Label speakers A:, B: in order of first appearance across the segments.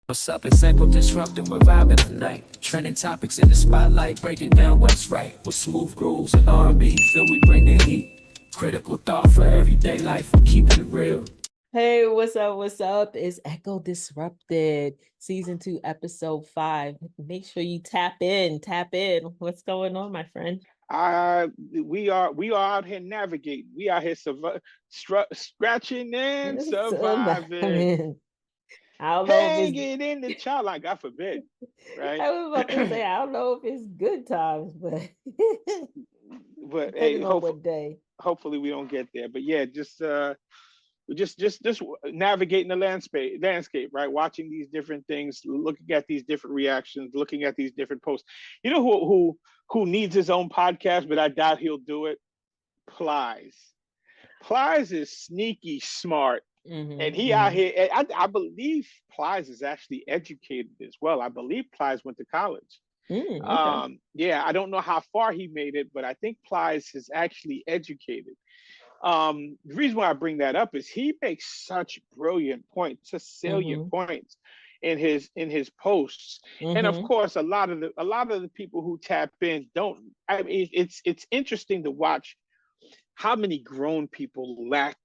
A: What's up? It's Echo disrupting, we're vibing tonight. Trending topics in the spotlight, breaking down what's right. With smooth grooves and R&B, feel we bring the heat. Critical thought for everyday life, we're keeping it real.
B: Hey, what's up? What's up? It's Echo Disrupted, season 2, episode 5. Make sure you tap in, tap in. What's going on, my friend?
C: We are out here navigating. We out here scratching and surviving,
B: Surviving. I don't know if it's
C: hanging in the child line. God forbid, right?
B: I was about to say, I don't know if it's good times, but
C: But hey,
B: depending on what day.
C: hopefully we don't get there. But yeah, just navigating the landscape, right? Watching these different things, looking at these different reactions, looking at these different posts. You know who needs his own podcast, but I doubt he'll do it. Plies. Plies is sneaky smart, and he out here. I believe Plies is actually educated as well. I believe Plies went to college.
B: Okay.
C: Yeah, I don't know how far he made it, but I think Plies is actually educated. The reason why I bring that up is he makes such brilliant points, such salient points in his posts, and of course, a lot of the people who tap in don't. I mean, it's interesting to watch how many grown people lack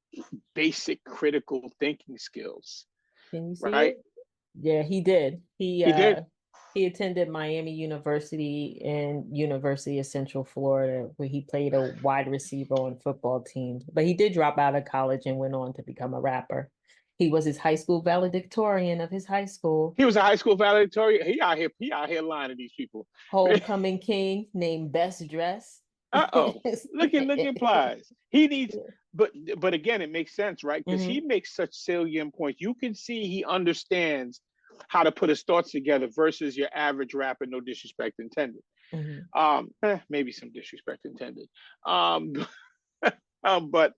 C: basic critical thinking skills,
B: Can you see
C: right?
B: it? Yeah, he did. He
C: He did.
B: uh he attended Miami University and University of Central Florida, where he played a wide receiver on football teams. But he did drop out of college and went on to become a rapper. He was his high school valedictorian of his high school.
C: He was a high school valedictorian. He out here lying to these people.
B: Homecoming king named Best Dress.
C: Uh-oh. Look at Plies. He needs, but again, it makes sense, right? Because he makes such salient points. You can see he understands how to put his thoughts together versus your average rapper, no disrespect intended. Maybe some disrespect intended. Um, but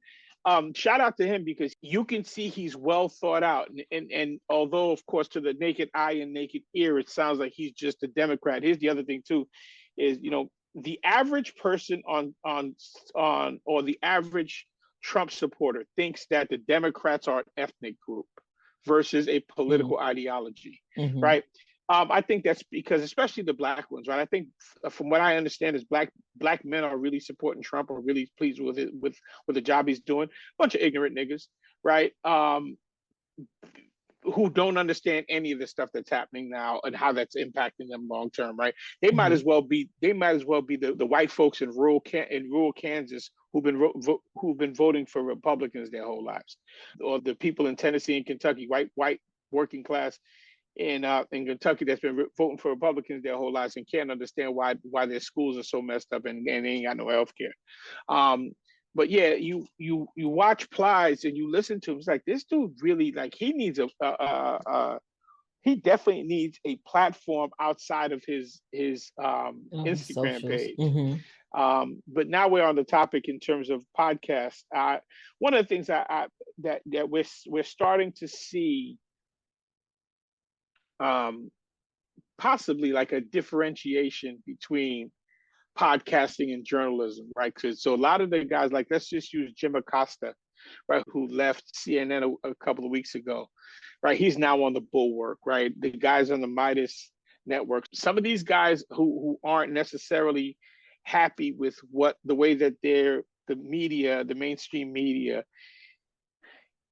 C: shout out to him because you can see he's well thought out. And although, of course, to the naked eye and naked ear, it sounds like he's just a Democrat. Here's the other thing too, is the average person on or the average Trump supporter thinks that the Democrats are an ethnic group versus a political ideology, right? I think that's because, especially the black ones, right? I think, from what I understand, is black men are really supporting Trump, or really pleased with it, with the job he's doing. Bunch of ignorant niggas, right? Who don't understand any of the stuff that's happening now and how that's impacting them long term, right? They might as well be the white folks in rural Kansas who've been voting for Republicans their whole lives, or the people in Tennessee and Kentucky, white working class in Kentucky that's been voting for Republicans their whole lives and can't understand why their schools are so messed up and they ain't got no health care. But yeah, you watch Plies and you listen to him. It's like, this dude really, like, he needs he definitely needs a platform outside of his Instagram
B: Socials.
C: page. But now we're on the topic in terms of podcasts. One of the things that we're starting to see, possibly like a differentiation between podcasting and journalism, right? So a lot of the guys, like, let's just use Jim Acosta, right, who left CNN a couple of weeks ago, right? He's now on the Bulwark, right? The guys on the Midas network. Some of these guys who aren't necessarily happy with the way that the mainstream media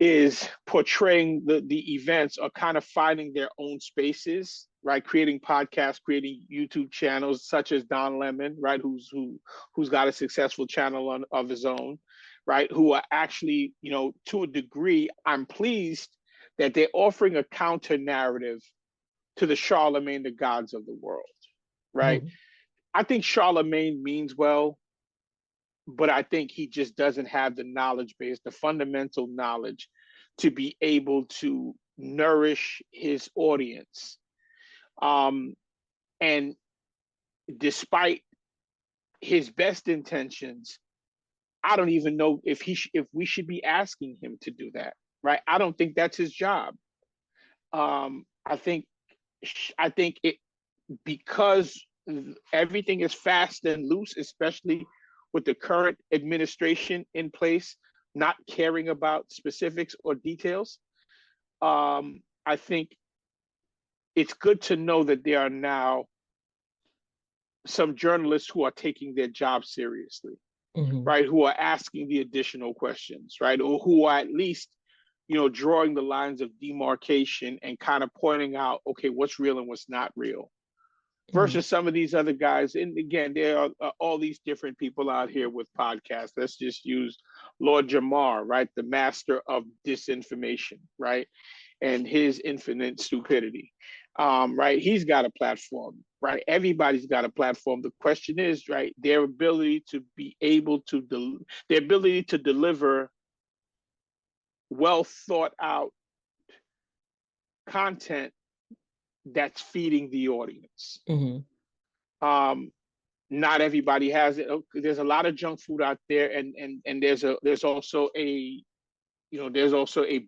C: is portraying the events, are kind of finding their own spaces, right? Creating podcasts, creating YouTube channels, such as Don Lemon, right? Who's got a successful channel of his own, right? Who are actually, to a degree, I'm pleased that they're offering a counter narrative to the Charlemagne the Gods of the world, right? I think Charlemagne means well, but I think he just doesn't have the knowledge base, the fundamental knowledge, to be able to nourish his audience. And despite his best intentions, I don't even know if we should be asking him to do that, right? I don't think that's his job. I think it, because everything is fast and loose, especially with the current administration in place, not caring about specifics or details. I think it's good to know that there are now some journalists who are taking their job seriously, right? Who are asking the additional questions, right? Or who are at least, drawing the lines of demarcation and kind of pointing out, okay, what's real and what's not real. Versus some of these other guys. And again, there are all these different people out here with podcasts. Let's just use Lord Jamar, right? The master of disinformation, right? And his infinite stupidity, right? He's got a platform, right? Everybody's got a platform. The question is, right, their ability to be able to, their ability to deliver well thought out content that's feeding the audience. Not everybody has it. There's a lot of junk food out there, and there's also a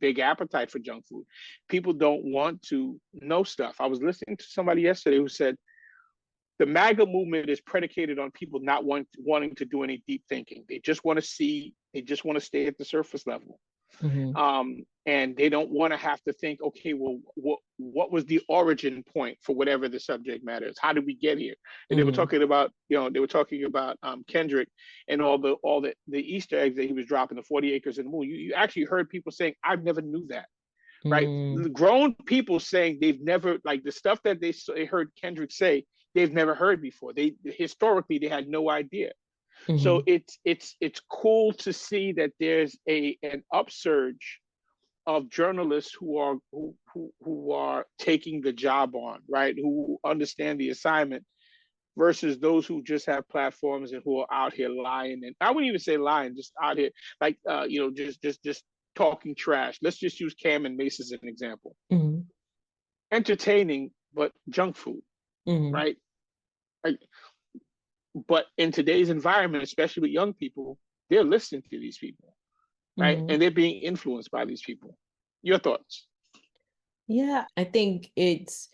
C: big appetite for junk food. People don't want to know stuff. I was listening to somebody yesterday who said the MAGA movement is predicated on people not wanting to do any deep thinking. They just want to stay at the surface level. And they don't want to have to think, okay, well, what was the origin point for whatever the subject matter is? How did we get here? And they were talking about, Kendrick and all the Easter eggs that he was dropping, the 40 acres and the moon. You actually heard people saying, I never knew that. Right? Grown people saying they've never, like, the stuff that they heard Kendrick say, they've never heard before. Historically they had no idea. So it's cool to see that there's an upsurge of journalists who are taking the job on, right? Who understand the assignment, versus those who just have platforms and who are out here lying. And I wouldn't even say lying, just out here like just talking trash. Let's just use Cam and Mace as an example. Entertaining, but junk food, right? Like, but in today's environment, especially with young people, they're listening to these people, right? And they're being influenced by these people. Your thoughts?
B: Yeah, I think it's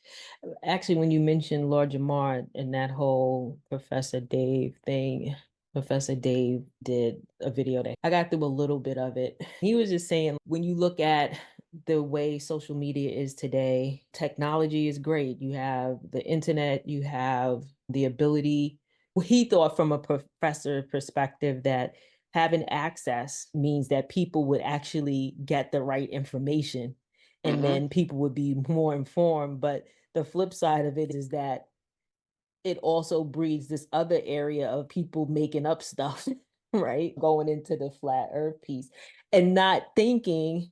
B: actually, when you mentioned Lord Jamar and that whole Professor Dave thing, Professor Dave did a video that I got through a little bit of it. He was just saying, when you look at the way social media is today, technology is great. You have the internet, you have the ability. He thought from a professor perspective that having access means that people would actually get the right information, and then people would be more informed. But the flip side of it is that it also breeds this other area of people making up stuff, right? Going into the flat earth piece and not thinking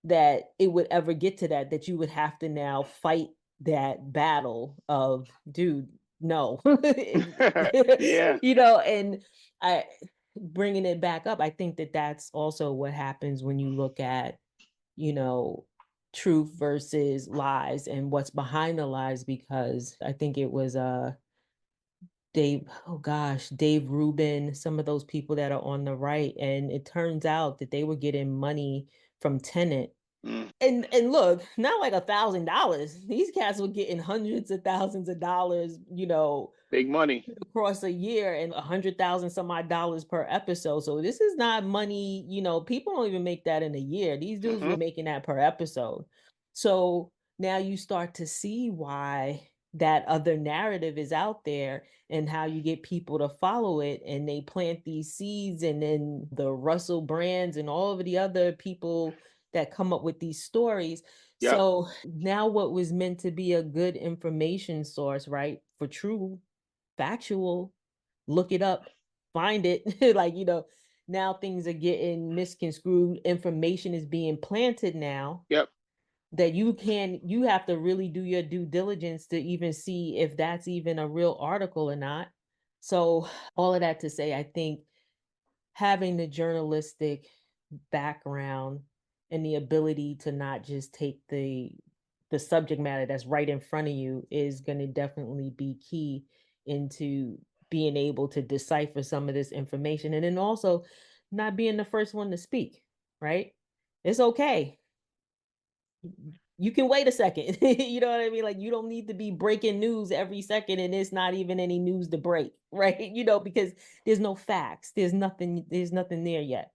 B: that it would ever get to that you would have to now fight that battle of, dude, no.
C: Yeah.
B: And I, bringing it back up, I think that that's also what happens when you look at, truth versus lies and what's behind the lies, because I think it was Dave Rubin, some of those people that are on the right, and it turns out that they were getting money from Tenet. And look, not like $1,000. These cats were getting hundreds of thousands of dollars,
C: big money
B: across a year, and 100,000 some odd dollars per episode. So this is not money, people don't even make that in a year. These dudes were making that per episode. So now you start to see why that other narrative is out there and how you get people to follow it, and they plant these seeds, and then the Russell Brands and all of the other people that come up with these stories. Yep. So now what was meant to be a good information source, right, for true, factual, look it up, find it, now things are getting misconstrued. Information is being planted now.
C: Yep.
B: That you have to really do your due diligence to even see if that's even a real article or not. So all of that to say, I think having the journalistic background and the ability to not just take the subject matter that's right in front of you is going to definitely be key into being able to decipher some of this information, and then also not being the first one to speak, right? It's okay. You can wait a second. You know what I mean? Like, you don't need to be breaking news every second, and it's not even any news to break, right? Because there's no facts. There's nothing there yet.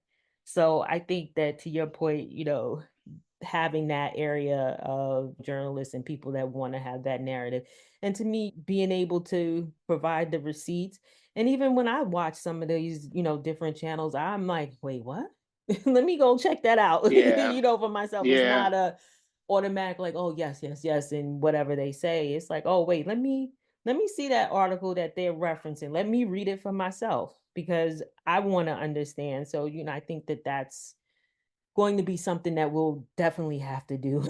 B: So I think that, to your point, having that area of journalists and people that want to have that narrative. And to me, being able to provide the receipts. And even when I watch some of these, different channels, I'm like, wait, what? Let me go check that out,
C: Yeah.
B: for myself. It's
C: Yeah.
B: not a automatic like, oh, yes, yes, yes, and whatever they say. It's like, oh, wait, let me see that article that they're referencing. Let me read it for myself because I want to understand. So, I think that that's going to be something that we'll definitely have to do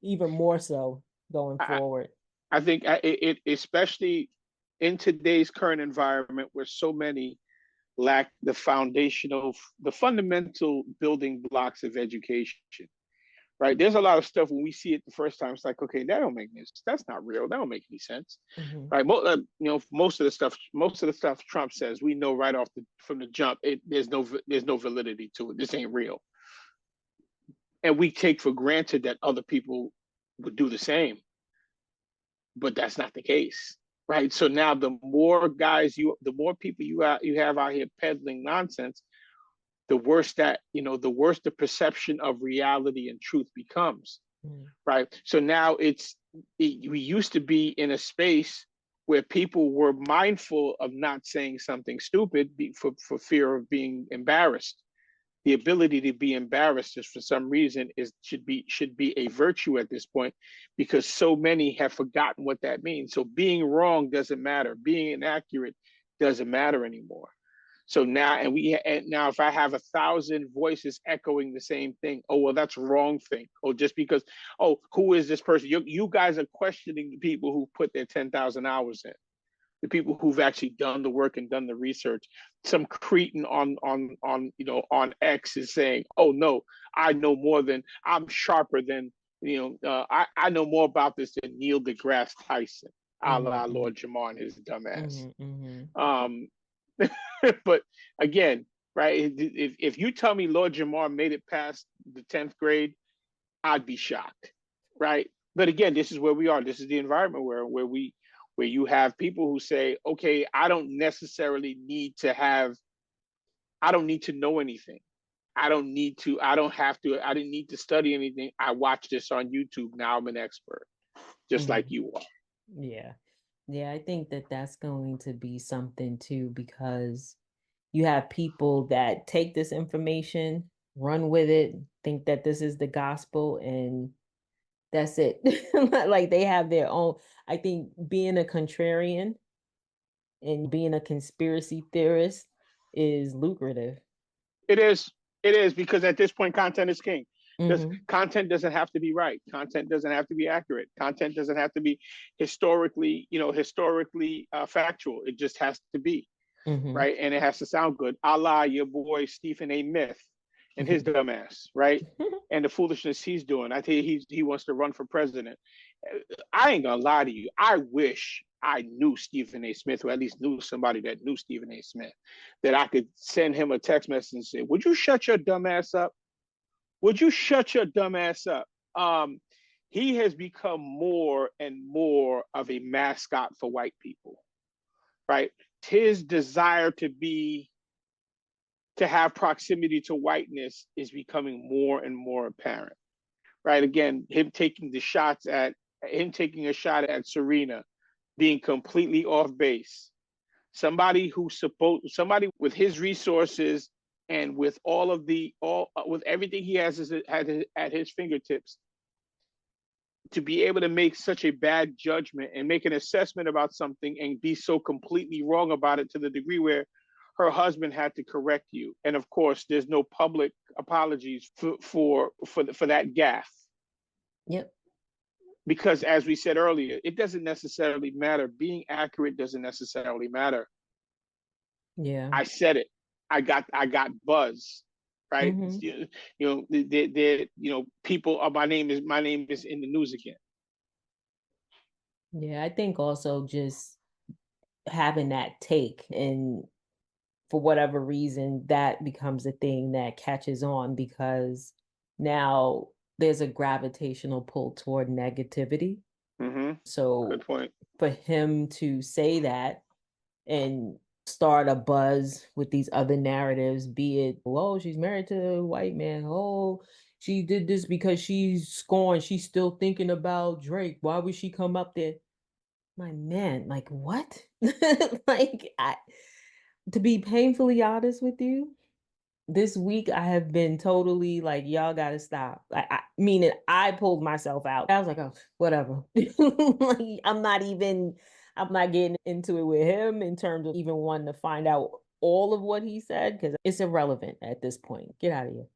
B: even more so going forward.
C: I think it especially in today's current environment where so many lack the fundamental building blocks of education, right? There's a lot of stuff when we see it the first time, it's like, okay, that don't make sense. That's not real. That don't make any sense, right? Most of the stuff Trump says, we know right off from the jump, there's no validity to it. This ain't real, and we take for granted that other people would do the same, but that's not the case, right? So now the more people you have out here peddling nonsense, the worse the perception of reality and truth becomes, right? So now we used to be in a space where people were mindful of not saying something stupid for fear of being embarrassed. The ability to be embarrassed just for some reason should be a virtue at this point, because so many have forgotten what that means. So being wrong doesn't matter. Being inaccurate doesn't matter anymore. So now, now if I have 1,000 voices echoing the same thing, oh, well, that's wrong thing. Or just because, oh, who is this person? You guys are questioning the people who put their 10,000 hours in, the people who've actually done the work and done the research. Some cretin on X is saying, oh no, I'm sharper than, I know more about this than Neil deGrasse Tyson, a la Lord Jamar and his dumbass. But again, right, if you tell me Lord Jamar made it past the 10th grade, I'd be shocked, right? But again, this is where we are. This is the environment where you have people who say, okay, I don't need to know anything. I didn't need to study anything. I watched this on YouTube. Now I'm an expert, just like you are.
B: Yeah. Yeah, I think that that's going to be something too, because you have people that take this information, run with it, think that this is the gospel, and that's it. Like they have their own. I think being a contrarian and being a conspiracy theorist is lucrative.
C: It is. It is, because at this point, content is king. Content doesn't have to be right. Content doesn't have to be accurate. Content doesn't have to be historically factual. It just has to be right, and it has to sound good. A la your boy Stephen A. Myth and his dumbass, right? And the foolishness he's doing. I tell you, he wants to run for president. I ain't gonna lie to you. I wish I knew Stephen A. Smith, or at least knew somebody that knew Stephen A. Smith, that I could send him a text message and say, "Would you shut your dumb ass up? Would you shut your dumb ass up?" He has become more and more of a mascot for white people, right? His desire to have proximity to whiteness is becoming more and more apparent, right? Again, him taking a shot at Serena being completely off base. Somebody with his resources and with with everything he has at his fingertips, to be able to make such a bad judgment and make an assessment about something and be so completely wrong about it, to the degree where her husband had to correct you. And of course, there's no public apologies for that gaffe.
B: Yep.
C: Because as we said earlier, it doesn't necessarily matter. Being accurate doesn't necessarily matter.
B: Yeah.
C: I said it. I got buzz, right? People are, my name is in the news again.
B: Yeah, I think also just having that take, and for whatever reason, that becomes a thing that catches on, because now there's a gravitational pull toward negativity. So
C: good point.
B: For him to say that and start a buzz with these other narratives, be it, oh, she's married to a white man, oh, she did this because she's scorned. She's still thinking about Drake. Why would she come up there? My man, like what? Like to be painfully honest with you, this week I have been totally like, y'all gotta stop. Like, meaning I pulled myself out. I was like, oh, whatever. Like, I'm not getting into it with him in terms of even wanting to find out all of what he said because it's irrelevant at this point. Get out of here.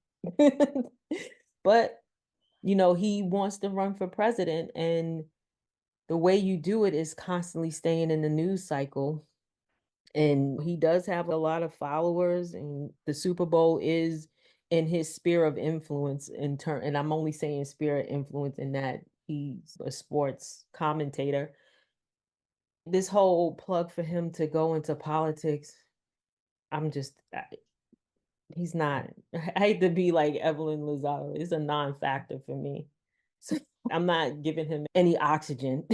B: But, he wants to run for president, and the way you do it is constantly staying in the news cycle. And he does have a lot of followers, and the Super Bowl is in his sphere of influence and I'm only saying sphere of influence in that he's a sports commentator. This whole plug for him to go into politics, he's not. I hate to be like Evelyn Lozado. It's a non-factor for me. So I'm not giving him any oxygen,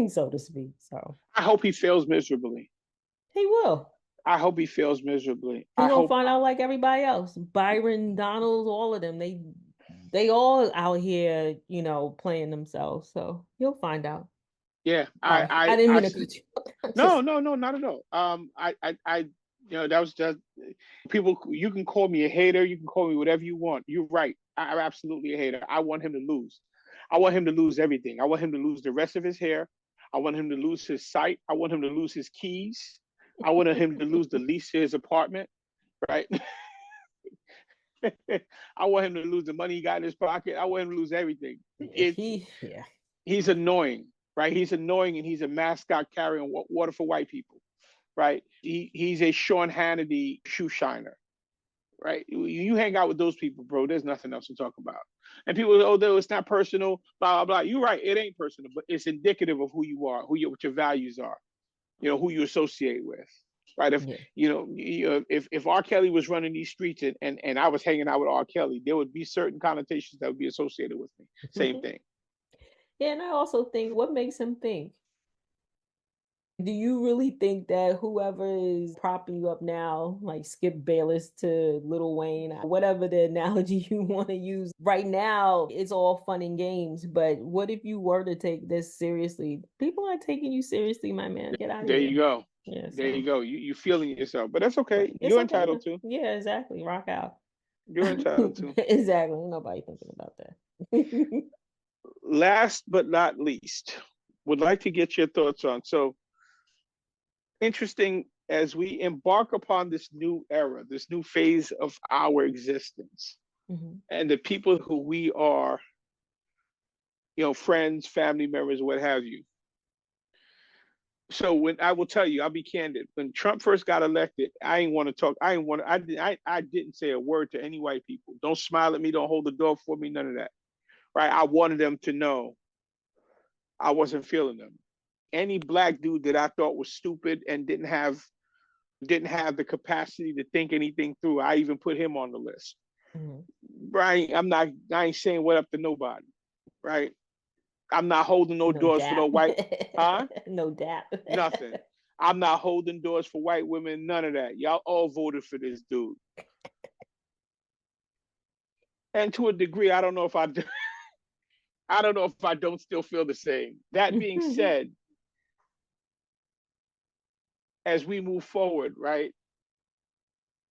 B: so to speak. So
C: I hope he fails miserably.
B: he will.
C: I hope he fails miserably.
B: He's gonna find out like everybody else. Byron, Donald, all of them. They all out here, playing themselves. So he'll find out.
C: Yeah,
B: I didn't mean to cut you.
C: No, not at all. That was just people. You can call me a hater. You can call me whatever you want. You're right. I'm absolutely a hater. I want him to lose. I want him to lose everything. I want him to lose the rest of his hair. I want him to lose his sight. I want him to lose his keys. I want him to lose the lease to his apartment. Right. I want him to lose the money he got in his pocket. I want him to lose everything. He's annoying, right? He's annoying, and he's a mascot carrying water for white people, right? He's a Sean Hannity shoe shiner, right? You hang out with those people, bro. There's nothing else to talk about. And people, it's not personal, blah, blah, blah. You're right. It ain't personal, but it's indicative of who you are, what your values are, who you associate with. Right. If R. Kelly was running these streets and I was hanging out with R. Kelly, there would be certain connotations that would be associated with me. Same thing.
B: Yeah, and I also think, what makes him think? Do you really think that whoever is propping you up now, like Skip Bayless to Lil Wayne, whatever the analogy you want to use, right now it's all fun and games. But what if you were to take this seriously? People aren't taking you seriously, my man. Get out of here.
C: There you go.
B: Yeah,
C: there you go. You feeling yourself, but that's okay. You're entitled to.
B: Yeah, exactly. Rock out.
C: You're entitled to.
B: Exactly. Ain't nobody thinking about that.
C: Last but not least, would like to get your thoughts on. So interesting, as we embark upon this new era, this new phase of our existence, and the people who we are, friends, family members, what have you. So when I will tell you, I'll be candid. When Trump first got elected, I didn't say a word to any white people. Don't smile at me. Don't hold the door for me. None of that. Right? I wanted them to know I wasn't feeling them. Any black dude that I thought was stupid and didn't have the capacity to think anything through, I even put him on the list. Right? I ain't saying what up to nobody. Right? I'm not holding no doors for no white, huh?
B: No dap.
C: Nothing. I'm not holding doors for white women. None of that. Y'all all voted for this dude. And to a degree, I don't know if I don't still feel the same. That being said, as we move forward, right,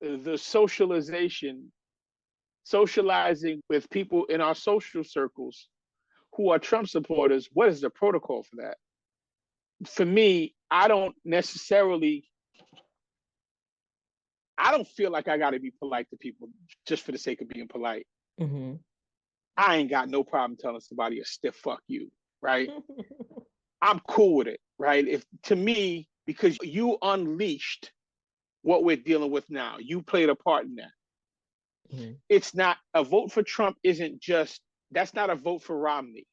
C: the socializing with people in our social circles who are Trump supporters, what is the protocol for that? For me, I don't feel like I got to be polite to people just for the sake of being polite. I ain't got no problem telling somebody a stiff fuck you, right? I'm cool with it, right? To me, because you unleashed what we're dealing with now. You played a part in that. It's not a vote for Trump that's not a vote for Romney,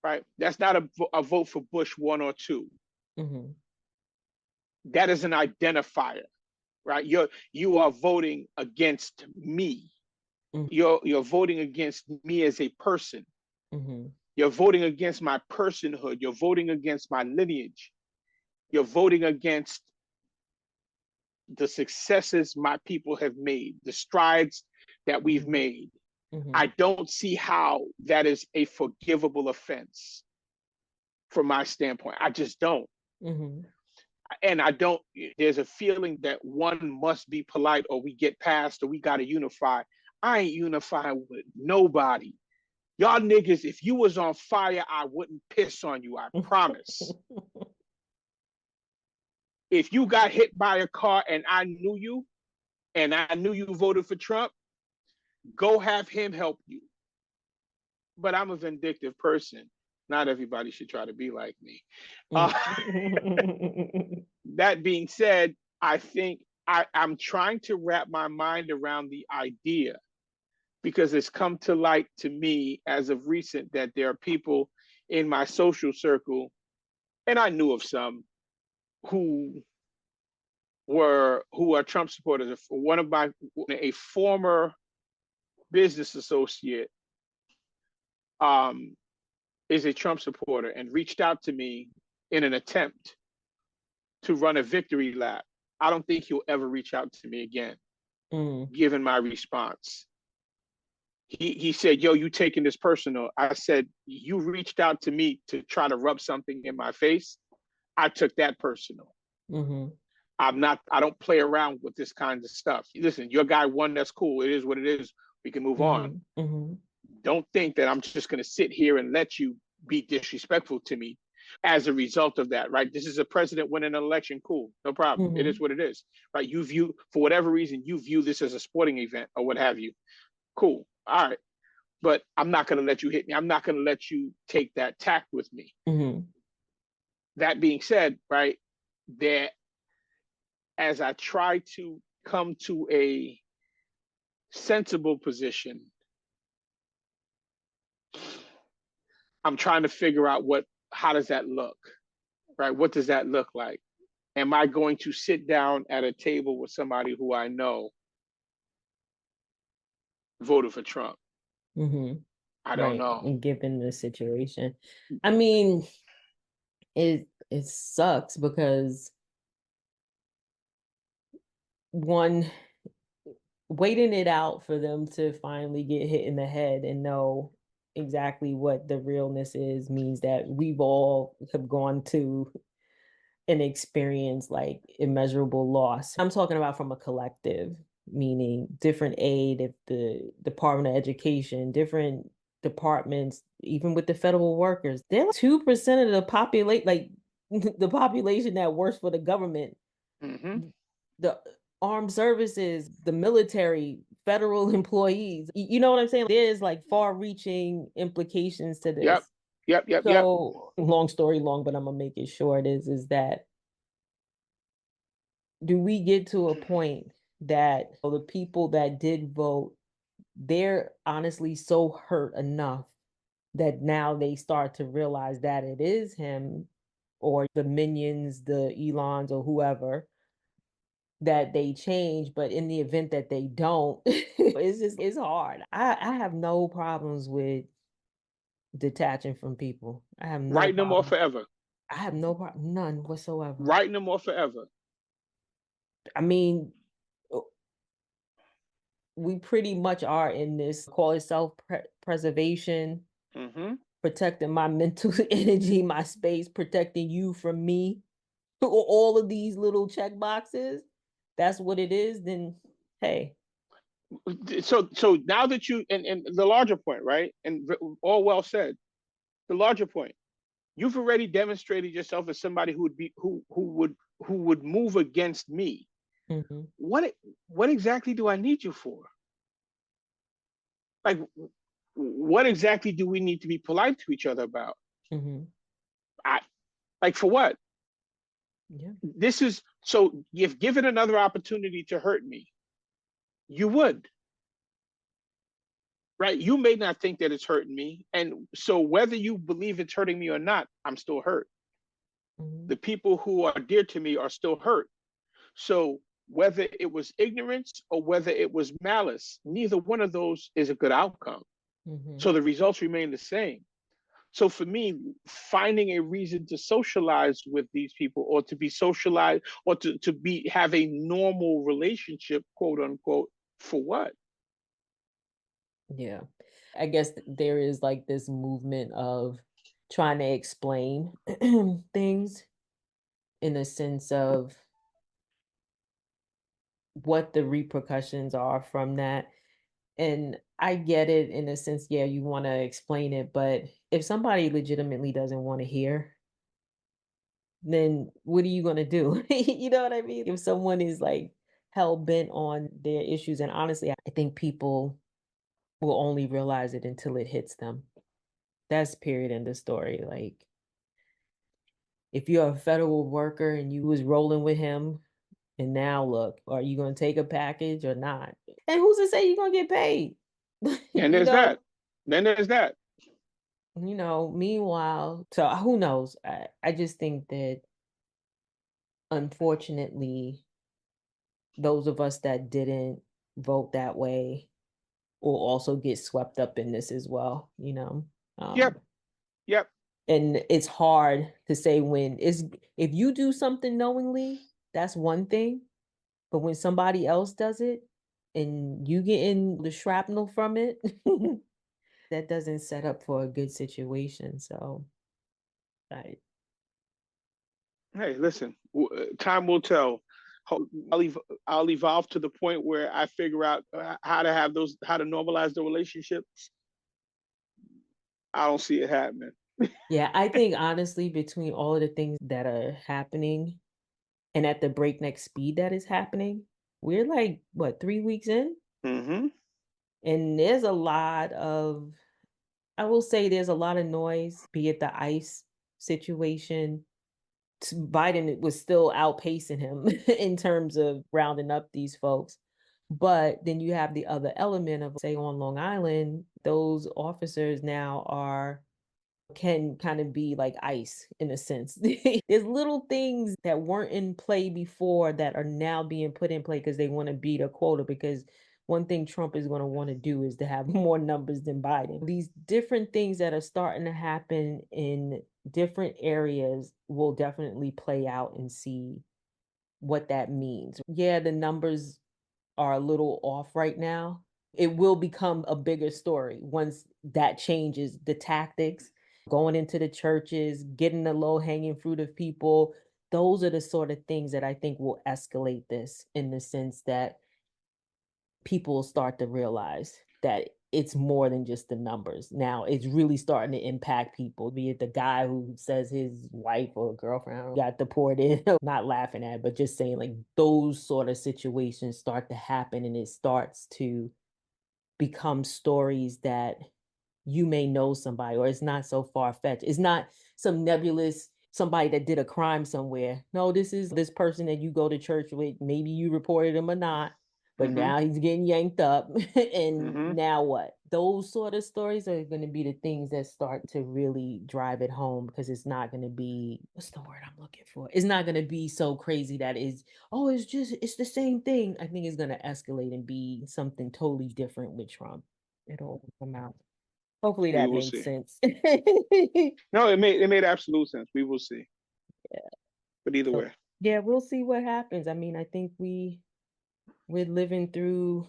C: right? That's not a vote for Bush 1 or 2. That is an identifier, right? You are voting against me. You're voting against me as a person. You're voting against my personhood. You're voting against my lineage. You're voting against the successes my people have made, the strides that we've made. I don't see how that is a forgivable offense from my standpoint. I just don't. And I don't, there's a feeling that one must be polite or we get past or we got to unify. I ain't unifying with nobody. Y'all niggas, if you was on fire, I wouldn't piss on you, I promise. If you got hit by a car and I knew you voted for Trump, go have him help you. But I'm a vindictive person. Not everybody should try to be like me. That being said, I think I'm trying to wrap my mind around the idea, because it's come to light to me as of recent that there are people in my social circle, and I knew of some, who are Trump supporters. A former business associate is a Trump supporter and reached out to me in an attempt to run a victory lap. I don't think he'll ever reach out to me again, given my response. He said, yo, you taking this personal. I said, you reached out to me to try to rub something in my face. I took that personal. I don't play around with this kind of stuff. Listen, your guy won, that's cool. It is what it is. We can move on. Don't think that I'm just going to sit here and let you be disrespectful to me as a result of that, right? This is a president winning an election. Cool. No problem. It is what it is, right? You view, for whatever reason, you view this as a sporting event or what have you. Cool. All right. But I'm not going to let you hit me. I'm not going to let you take that tact with me. That being said, right, that as I try to come to a sensible position, I'm trying to figure out how does that look, right? What does that look like? Am I going to sit down at a table with somebody who I know voted for Trump? I don't know.
B: And given the situation, I mean, it sucks because one, waiting it out for them to finally get hit in the head and know exactly what the realness is means that we've all have gone to and experienced like immeasurable loss. I'm talking about from a collective, meaning different aid, if the Department of Education, different departments, even with the federal workers, they're like 2% of the population, like the population that works for the government. The armed services, the military, federal employees. You know what I'm saying? There's like far-reaching implications to this.
C: Yep.
B: Long story long, but I'm gonna make it short, is that do we get to a point that the people that did vote, they're honestly so hurt enough that now they start to realize that it is him or the minions, the Elons or whoever, that they change, but in the event that they don't, it's hard. I have no problems with detaching from people. I have no
C: writing them off
B: problem.
C: forever.
B: I have no problem, none whatsoever.
C: Writing them off forever.
B: I mean, we pretty much are in this, call it self-preservation, protecting my mental energy, my space, protecting you from me. All of these little check boxes, that's what it is, then hey.
C: So now that you, and the larger point, right? And all well said, the larger point, you've already demonstrated yourself as somebody who would move against me. What exactly do I need you for? Like, what exactly do we need to be polite to each other about? Like, for what? This is, so if given another opportunity to hurt me, you would, right? You may not think that it's hurting me. And so whether you believe it's hurting me or not, I'm still hurt. The people who are dear to me are still hurt. So whether it was ignorance or whether it was malice, neither one of those is a good outcome. So the results remain the same. So for me, finding a reason to socialize with these people, or to be socialized, or to have a normal relationship, quote unquote, for what?
B: Yeah. I guess there is like this movement of trying to explain things in the sense of what the repercussions are from that. And I get it in a sense, yeah, you want to explain it, but if somebody legitimately doesn't want to hear, then what are you going to do? You know what I mean? If someone is like hell bent on their issues, and honestly, I think people will only realize it until it hits them. That's period in the story. Like, if you're a federal worker and you was rolling with him, and now look, are you going to take a package or not? And who's to say you're going to get paid?
C: And
B: You
C: there's
B: know,
C: that. Then there's that.
B: Meanwhile, so who knows? I just think that unfortunately, those of us that didn't vote that way will also get swept up in this as well,
C: Yep. Yep.
B: and it's hard to say when is if you do something knowingly, that's one thing, but when somebody else does it and you get in the shrapnel from it, that doesn't set up for a good situation. So I
C: Hey, listen, time will tell. I'll evolve to the point where I figure out how to normalize the relationships. I don't see it happening.
B: yeah, I think honestly, between all of the things that are happening and at the breakneck speed that is happening, we're like, what, 3 weeks in?
C: Mm-hmm.
B: And there's a lot of, I will say there's a lot of noise, be it the ICE situation. Biden was still outpacing him in terms of rounding up these folks. But then you have the other element of, say, on Long Island, those officers now can kind of be like ice in a sense. There's little things that weren't in play before that are now being put in play because they want to beat a quota. Because one thing Trump is going to want to do is to have more numbers than Biden. These different things that are starting to happen in different areas will definitely play out and see what that means. Yeah, the numbers are a little off right now. It will become a bigger story once that changes. The tactics, going into the churches, getting the low hanging fruit of people, those are the sort of things that I think will escalate this, in the sense that people will start to realize that it's more than just the numbers. Now it's really starting to impact people, be it the guy who says his wife or girlfriend got deported, not laughing at, but just saying, like, those sort of situations start to happen, and it starts to become stories that you may know somebody, or it's not so far-fetched. It's not some nebulous somebody that did a crime somewhere. No, this is this person that you go to church with. Maybe you reported him or not, but
C: Mm-hmm.
B: now he's getting yanked up. And
C: Mm-hmm.
B: now what? Those sort of stories are going to be the things that start to really drive it home, because it's not going to be, what's the word I'm looking for? It's not going to be so crazy that is, oh, it's the same thing. I think it's going to escalate and be something totally different with Trump. It'll come out. Hopefully
C: We
B: that
C: will
B: makes
C: see.
B: sense.
C: No, it made absolute sense. We will see.
B: Yeah.
C: But either
B: So
C: way.
B: yeah, we'll see what happens. I mean, I think we're living through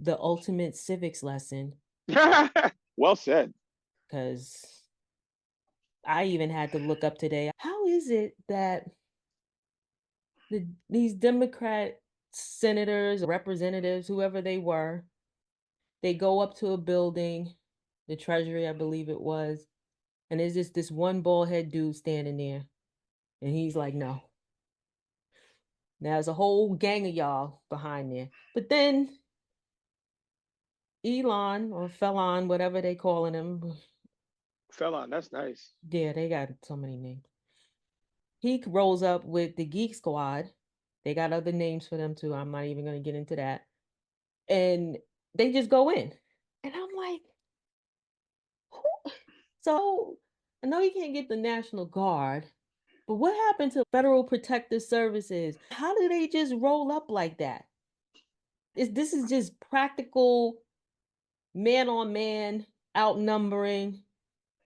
B: the ultimate civics lesson,
C: Well said.
B: because I even had to look up today. How is it that these Democrat senators, representatives, whoever they were, they go up to a building, the Treasury, I believe it was, and there's just this one bald head dude standing there, and he's like, no. Now there's a whole gang of y'all behind there. But then Elon, or Felon, whatever they calling him,
C: Fell on. That's nice.
B: yeah, they got so many names. He rolls up with the Geek Squad. They got other names for them too. I'm not even gonna get into that. And they just go in. And I'm like, who? So I know you can't get the National Guard, but what happened to Federal Protective Services? How do they just roll up like that? This is just practical man on man, outnumbering.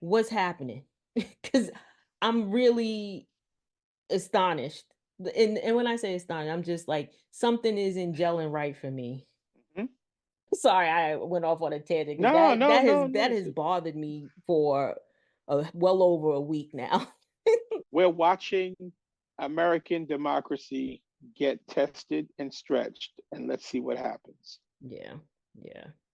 B: What's happening? Because I'm really astonished. And when I say astonished, I'm just like, something isn't gelling right for me.
C: Mhm.
B: Sorry, I went off on a tangent.
C: No,
B: That has bothered me for well over a week now.
C: We're watching American democracy get tested and stretched, and let's see what happens.
B: Yeah.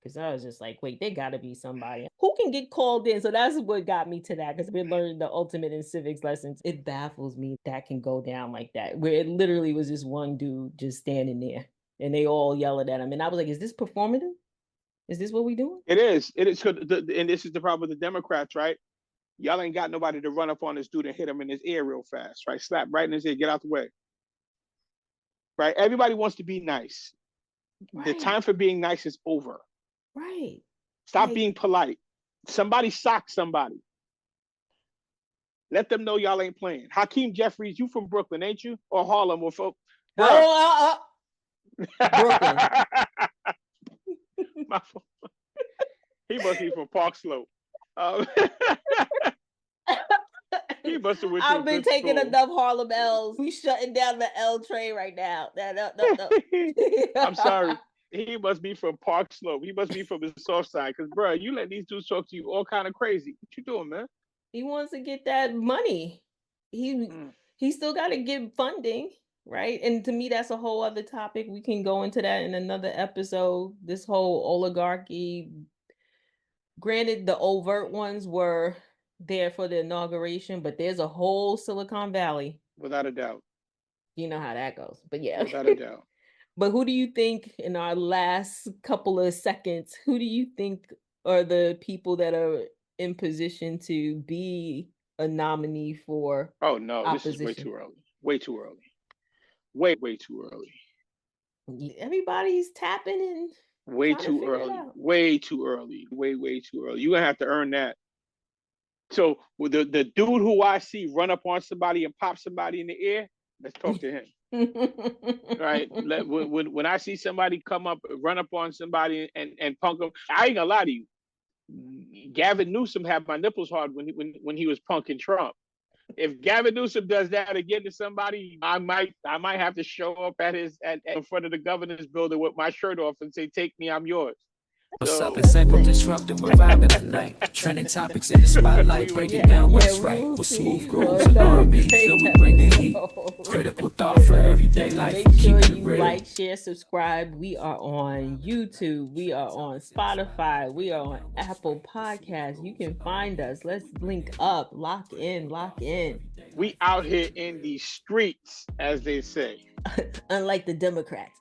B: Because I was just like, wait, there got to be somebody who can get called in. So that's what got me to that, because we're learning the ultimate in civics lessons. It baffles me that can go down like that, where it literally was just one dude just standing there and they all yelling at him. And I was like, is this performative? Is this what we doing?
C: It is. And this is the problem with the Democrats, right? Y'all ain't got nobody to run up on this dude and hit him in his ear real fast, right? Slap right in his ear, get out the way. Right? Everybody wants to be nice. Right. The time for being nice is over.
B: Right.
C: Stop being polite. Somebody sock somebody. Let them know y'all ain't playing. Hakeem Jeffries, you from Brooklyn, ain't you? Or Harlem or folk?
B: Brooklyn.
C: He must be from Park Slope. He must have went to
B: I've been taking
C: school.
B: enough Harlem L's. We shutting down the L train right now. No.
C: I'm sorry. He must be from Park Slope. He must be from the soft side. Because, bro, you let these dudes talk to you all kind of crazy. What you doing, man?
B: He wants to get that money. He still got to get funding, right? And to me, that's a whole other topic. We can go into that in another episode. This whole oligarchy. Granted, the overt ones were there for the inauguration, but there's a whole Silicon Valley.
C: Without a doubt.
B: You know how that goes. But yeah.
C: Without a doubt.
B: But who do you think, in our last couple of seconds, who do you think are the people that are in position to be a nominee for opposition?
C: This is way too early. Way too early. Way too early.
B: Everybody's tapping in.
C: Way too early. Way too early. Way too early. You're going to have to earn that. So with the dude who I see run up on somebody and pop somebody in the ear, let's talk to him. Right? When I see somebody come up, run up on somebody and punk them, I ain't gonna lie to you. Gavin Newsom had my nipples hard when he was punking Trump. If Gavin Newsom does that again to somebody, I might have to show up at in front of the governor's building with my shirt off and say, "Take me, I'm yours."
A: What's up? It's April disrupting, we're vibing tonight. Trending topics in the spotlight, breaking down what's right. With smooth grooves and R&B, till we bring the heat. Critical thought for everyday life.
B: Make sure you like, share, subscribe. We are on YouTube. We are on Spotify. We are on Apple Podcasts. You can find us. Let's link up. Lock in.
C: We out here in these streets, as they say.
B: Unlike the Democrats.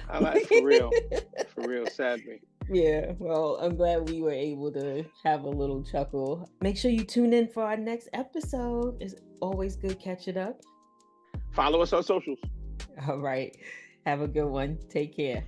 C: I like for real, sadly.
B: Yeah, well, I'm glad we were able to have a little chuckle. Make sure you tune in for our next episode. It's always good catching up.
C: Follow us on socials.
B: All right. Have a good one. Take care.